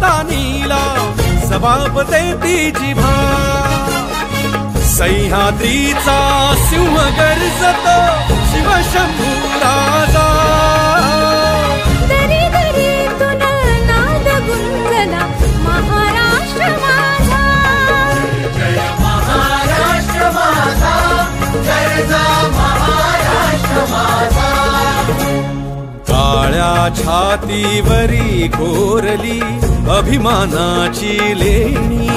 होता नीला सबाबते ती जिभा सह्याद्रीचा सिंह गर्जतो शिवशंभू राजा दरी दरीतून नाद गुंजला महाराष्ट्र माझा जय महाराष्ट्र माझा गर्जा महाराष्ट्र माझा काळ्या छातीवरी कोरली अभिमानाची लेणी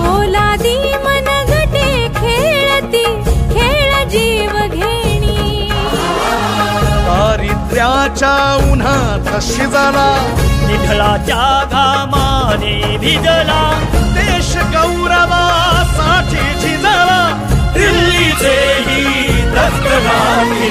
ओलादी मनगटे खेळती खेळ जीव घेणी दारिद्र्याच्या उन्हात शिजला निढळाच्या घामाने भिजला देश गौरवासाठी झिजला दिल्लीचेही दत्त नाही